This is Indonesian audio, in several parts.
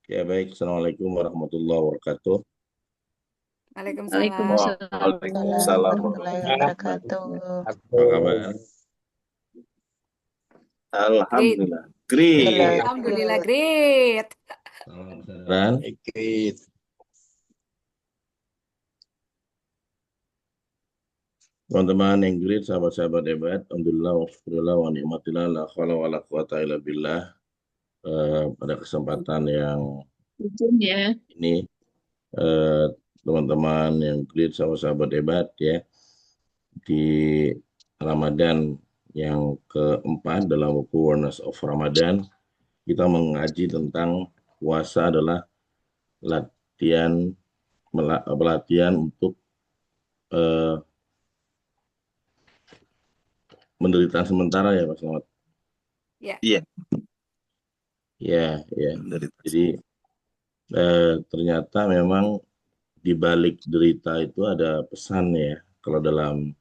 Ya baik, Assalamualaikum warahmatullahi wabarakatuh. Waalaikumsalam warahmatullahi Waalaikumsalam Waalaikumsalam warahmatullahi warahmatullahi wabarakatuh. wabarakatuh. Apa kabar? Great. Alhamdulillah. Great. Alhamdulillah, Alhamdulillah, good. great. Salam kesadaran. Great. Teman-teman yang great, sahabat-sahabat hebat, Alhamdulillah, wa syukurillah, wa ni'matillah, la khawla wa la quwata illa billah. Pada kesempatan yang Ujung ya. ini, eh, teman-teman yang great, sahabat-sahabat hebat, ya, di Ramadan yang keempat dalam buku Awareness of Ramadan, kita mengaji tentang puasa adalah latihan pelatihan untuk eh, penderitaan sementara ya Pak Selamat. Ya, Iya, ya, ya. Jadi ternyata memang di balik derita itu ada pesan ya. Kalau dalam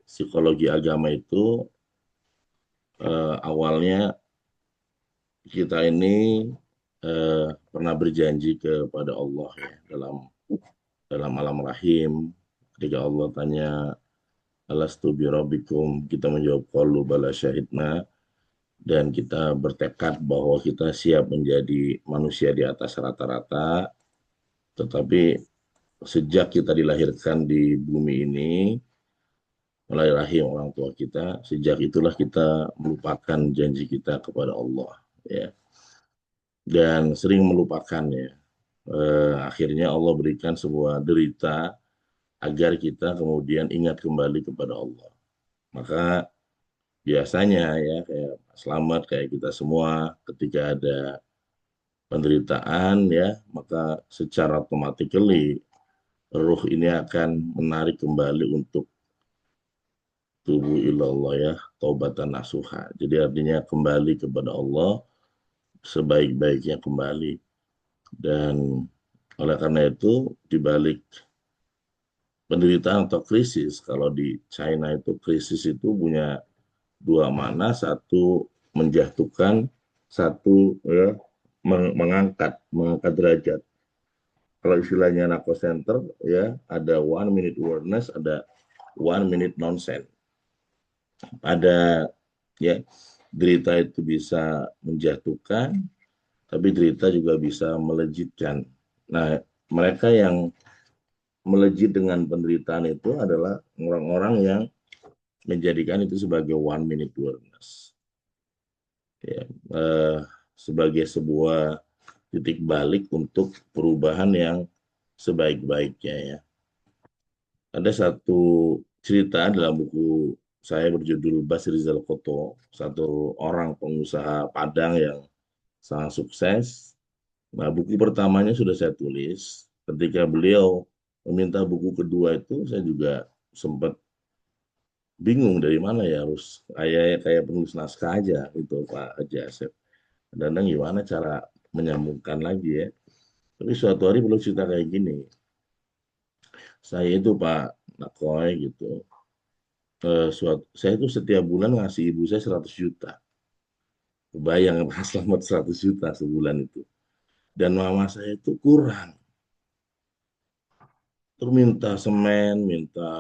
psikologi agama itu awalnya kita ini pernah berjanji kepada Allah ya dalam alam rahim ketika Allah tanya alastu birabbikum, kita menjawab qalu bala syahidna, dan kita bertekad bahwa kita siap menjadi manusia di atas rata-rata, tetapi sejak kita dilahirkan di bumi ini, mulai rahim orang tua kita, sejak itulah kita melupakan janji kita kepada Allah, ya, dan sering melupakannya. Akhirnya Allah berikan sebuah derita agar kita kemudian ingat kembali kepada Allah. Maka biasanya ya kayak selamat kayak kita semua ketika ada penderitaan ya, maka secara automatically ruh ini akan menarik kembali untuk tubuh ilallah ya, taubatan nasuha. Jadi artinya kembali kepada Allah sebaik-baiknya kembali. Dan oleh karena itu di balik penderitaan atau krisis, kalau di China itu krisis itu punya dua makna, satu menjatuhkan, satu ya mengangkat derajat. Kalau istilahnya narco center ya ada 1 minute awareness, ada 1 minute nonsense. Ada ya derita itu bisa menjatuhkan, tapi derita juga bisa melejitkan. Nah, mereka yang melejit dengan penderitaan itu adalah orang-orang yang menjadikan itu sebagai 1 minute awareness. Ya, sebagai sebuah titik balik untuk perubahan yang sebaik-baiknya ya. Ada satu cerita dalam buku saya berjudul Basri Rizal Koto, satu orang pengusaha Padang yang sangat sukses. Nah, buku pertamanya sudah saya tulis. Ketika beliau meminta buku kedua itu, saya juga sempat bingung dari mana ya, harus kayak penulis naskah aja itu Pak Haji Asep. Dan gimana cara menyambungkan lagi ya. Tapi suatu hari beliau cerita kayak gini, saya itu Pak Nakoy gitu, saya itu setiap bulan ngasih ibu saya 100 juta. Bayang Pak Selamat, 100 juta sebulan itu. Dan mama saya itu kurang. Terus minta semen, minta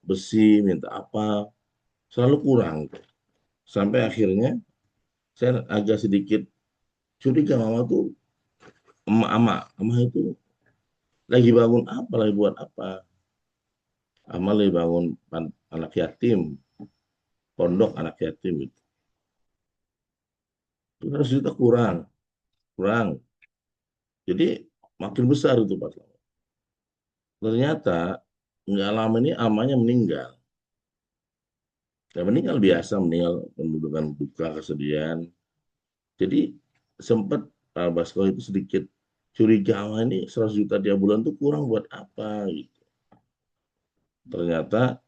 besi, minta apa, selalu kurang. Sampai akhirnya saya agak sedikit curiga, mama tuh ama itu lagi bangun apa, lagi buat apa. Ama lagi bangun anak yatim, pondok anak yatim itu. 100 juta kurang, kurang. Jadi makin besar itu Pak. Ternyata nggak lama ini amanya meninggal. Ya, meninggal biasa, meninggal dengan duka, kesedihan. Jadi sempat Pak Basko itu sedikit curiga, ini 100 juta tiap bulan tuh kurang buat apa gitu. Ternyata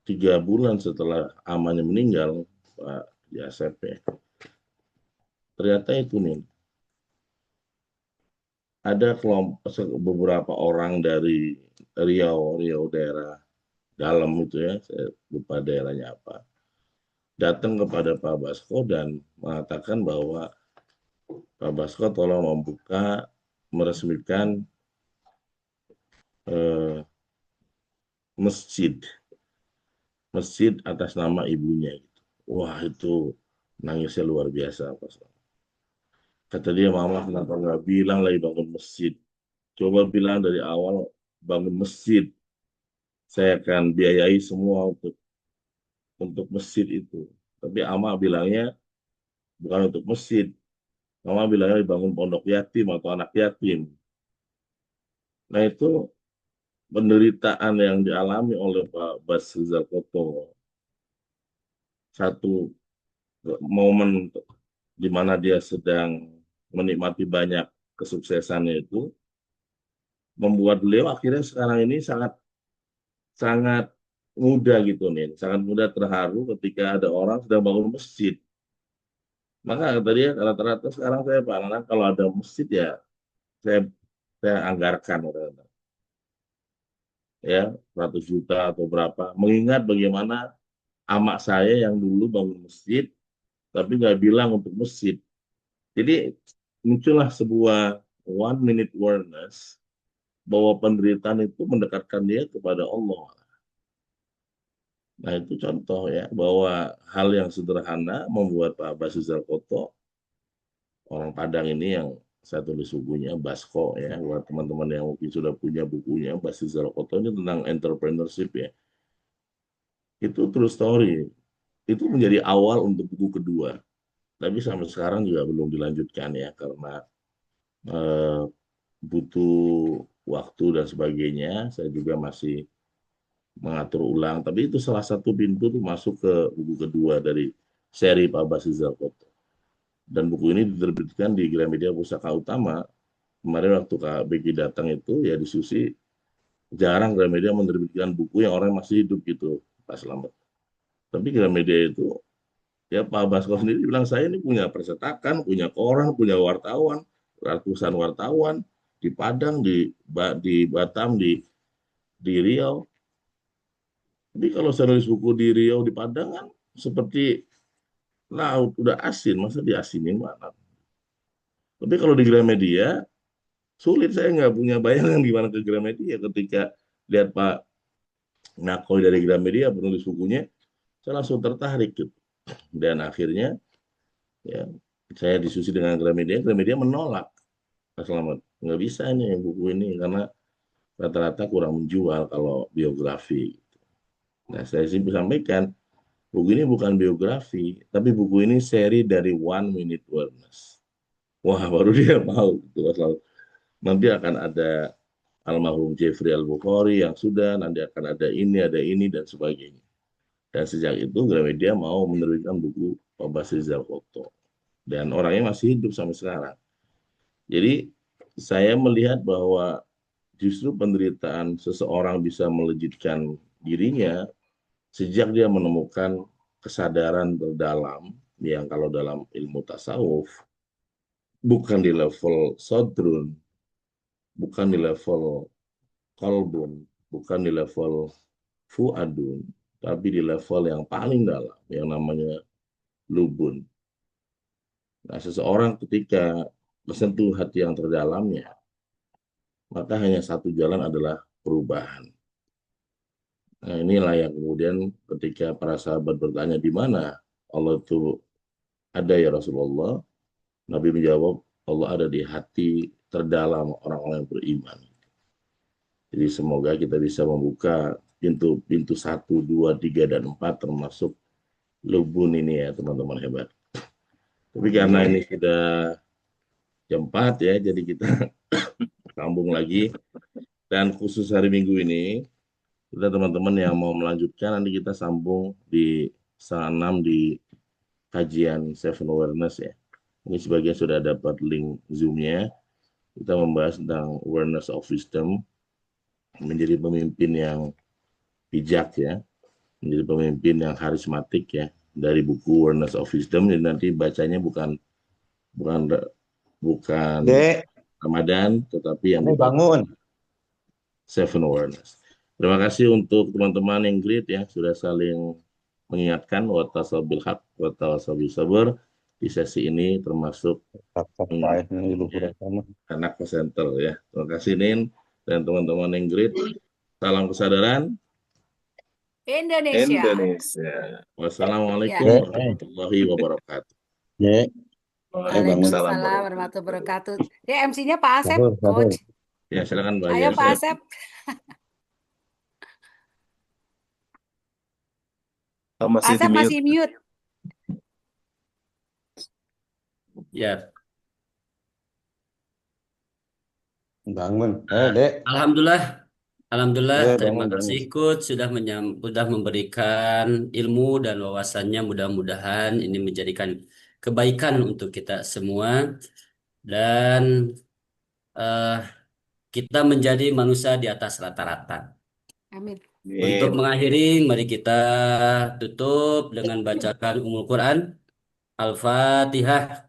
3 bulan setelah amannya meninggal, Pak Yasep ya, ternyata itu nih, ada kelompok beberapa orang dari Riau daerah dalam itu ya, saya lupa daerahnya apa, datang kepada Pak Basko dan mengatakan bahwa Pak Basko tolong meresmikan eh, masjid, masjid atas nama ibunya. Gitu. Wah itu nangisnya luar biasa, Pak. Kata dia, Mama kenapa nggak bilang lagi bangun masjid? Coba bilang dari awal bangun masjid. Saya akan biayai semua untuk masjid itu. Tapi Ama bilangnya bukan untuk masjid. Mama bilangnya dibangun pondok yatim atau anak yatim. Nah itu penderitaan yang dialami oleh Pak Bas Rizal Koto. Satu momen di mana dia sedang menikmati banyak kesuksesannya itu membuat beliau akhirnya sekarang ini sangat sangat mudah gitu nih, sangat mudah terharu ketika ada orang sedang bangun masjid. Maka kata dia rata-rata sekarang saya Pak Nana kalau ada masjid ya saya saya anggarkan ya 100 juta atau berapa. Mengingat bagaimana amak saya yang dulu bangun masjid tapi nggak bilang untuk masjid. Jadi muncullah sebuah one minute awareness bahwa penderitaan itu mendekatkan dia kepada Allah. Nah itu contoh ya bahwa hal yang sederhana membuat Pak Basizal Koto orang Padang ini yang saya tulis bukunya Basko ya buat teman-teman yang mungkin sudah punya bukunya Basizal Koto ini tentang entrepreneurship ya. Itu true story. Itu menjadi awal untuk buku kedua. Tapi sampai sekarang juga belum dilanjutkan ya karena eh, butuh waktu dan sebagainya. Saya juga masih mengatur ulang. Tapi itu salah satu pintu tuh masuk ke buku kedua dari seri Pak Basizal Koto. Dan buku ini diterbitkan di Gramedia Pusaka Utama. Kemarin waktu Kak Becky datang itu ya diskusi jarang Gramedia menerbitkan buku yang orang masih hidup gitu Pak Slamet. Tapi Gramedia itu ya Pak Basko sendiri bilang saya ini punya percetakan, punya koran, punya wartawan, ratusan wartawan di Padang, di Batam, di Riau. Tapi kalau saya nulis buku di Riau, di Padang kan seperti laut udah asin, masa diasinin mana? Tapi kalau di Gramedia sulit saya nggak punya bayangan gimana ke Gramedia ketika lihat Pak Nakoi dari Gramedia penulis bukunya, saya langsung tertarik gitu. Dan akhirnya ya saya diskusi dengan Gramedia, Gramedia menolak. Pak Selamat, nggak bisa ini buku ini karena rata-rata kurang menjual kalau biografi. Nah, saya sih sampaikan, buku ini bukan biografi, tapi buku ini seri dari One Minute Awareness. Wah, baru dia mau. Gitu, nanti akan ada almarhum Jeffrey Al-Bukhari yang sudah, nanti akan ada ini, dan sebagainya. Dan sejak itu Gramedia mau menerbitkan buku Pak Basri Zalkoto. Dan orangnya masih hidup sampai sekarang. Jadi saya melihat bahwa justru penderitaan seseorang bisa melejitkan dirinya sejak dia menemukan kesadaran terdalam yang kalau dalam ilmu tasawuf bukan di level sodrun, bukan di level kolbun, bukan di level fuadun, tapi di level yang paling dalam yang namanya lubun. Nah, seseorang ketika tersentuh hati yang terdalamnya, maka hanya satu jalan adalah perubahan. Nah, inilah yang kemudian ketika para sahabat bertanya di mana Allah itu ada ya Rasulullah, Nabi menjawab Allah ada di hati terdalam orang-orang yang beriman. Jadi semoga kita bisa membuka pintu-pintu 1, 2, 3, dan 4 termasuk Lubun ini ya teman-teman hebat. Tapi karena ini sudah jam 4 ya, jadi kita sambung lagi. Dan khusus hari Minggu ini, kita teman-teman yang mau melanjutkan nanti kita sambung di setengah 6 di kajian Seven Awareness ya. Ini sebagian sudah dapat link Zoom-nya. Kita membahas tentang awareness of wisdom, menjadi pemimpin yang bijak ya, menjadi pemimpin yang karismatik ya, dari buku Awareness of Wisdom. Jadi nanti bacanya bukan bukan bukan Dek, Ramadan, tetapi yang ini dibaca bangun. Seven Awareness. Terima kasih untuk teman-teman yang great ya, sudah saling mengingatkan wa tasabil haq wa tasabil sabr. di sesi ini termasuk Ini luhur sama. anak presenter ya. Terima kasih Nin dan teman-teman yang great. Salam kesadaran. Indonesia. Indonesia. Wassalamualaikum Ya. warahmatullahi wabarakatuh. Ya, Waalaikumsalam warahmatullahi wabarakatuh. Ya, MC-nya Pak Asep, sahur, sahur. Coach. Ya silakan Mbak Ayo Pak Asep. Asep. Oh, masih Asep di mute. masih mute. Ya, Bangun. Dek. Alhamdulillah, Ya, terima bangun, kasih Coach sudah memberikan ilmu dan wawasannya. Mudah-mudahan ini menjadikan kebaikan untuk kita semua dan eh, kita menjadi manusia di atas rata-rata. Amin. Untuk mengakhiri, mari kita tutup dengan bacakan Ummul Quran, Al-Fatihah.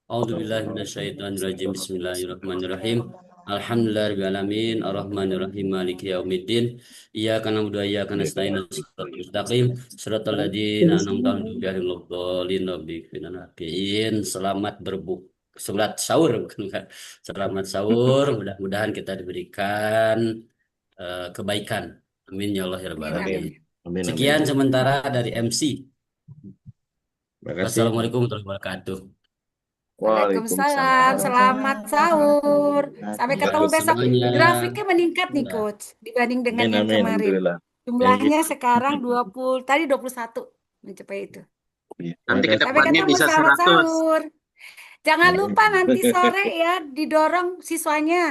A'udzubillahi minasyaitonirrajim. Bismillahirrahmanirrahim. Alhamdulillahirrahmanirrahim. Ar-Rahmanirrahim. Maliki yaumiddin. Iyyaka na'budu wa iyyaka nasta'in. Shiratal mustaqim. Shiratal ladzina an'amta 'alaihim ghairil maghdubi 'alaihim. Selamat berbuka. Selamat sahur, bukan, bukan. Selamat sahur. Mudah-mudahan kita diberikan kebaikan. Amin ya Allah ya rabbal Amin, alamin. amin. Amin, amin. Sekian sementara dari MC. Terima kasih. Wassalamualaikum warahmatullahi wabarakatuh. Waalaikumsalam. Selamat sahur. Sampai ketemu besok. Semuanya. Grafiknya meningkat nih, Coach, dibanding dengan Amin, yang amin. kemarin. Alhamdulillah. Jumlahnya sekarang 20, tadi 21 mencapai itu. Nanti ke Sampai depannya ketemu, bisa selamat 100. sahur. Jangan lupa nanti sore ya didorong siswanya.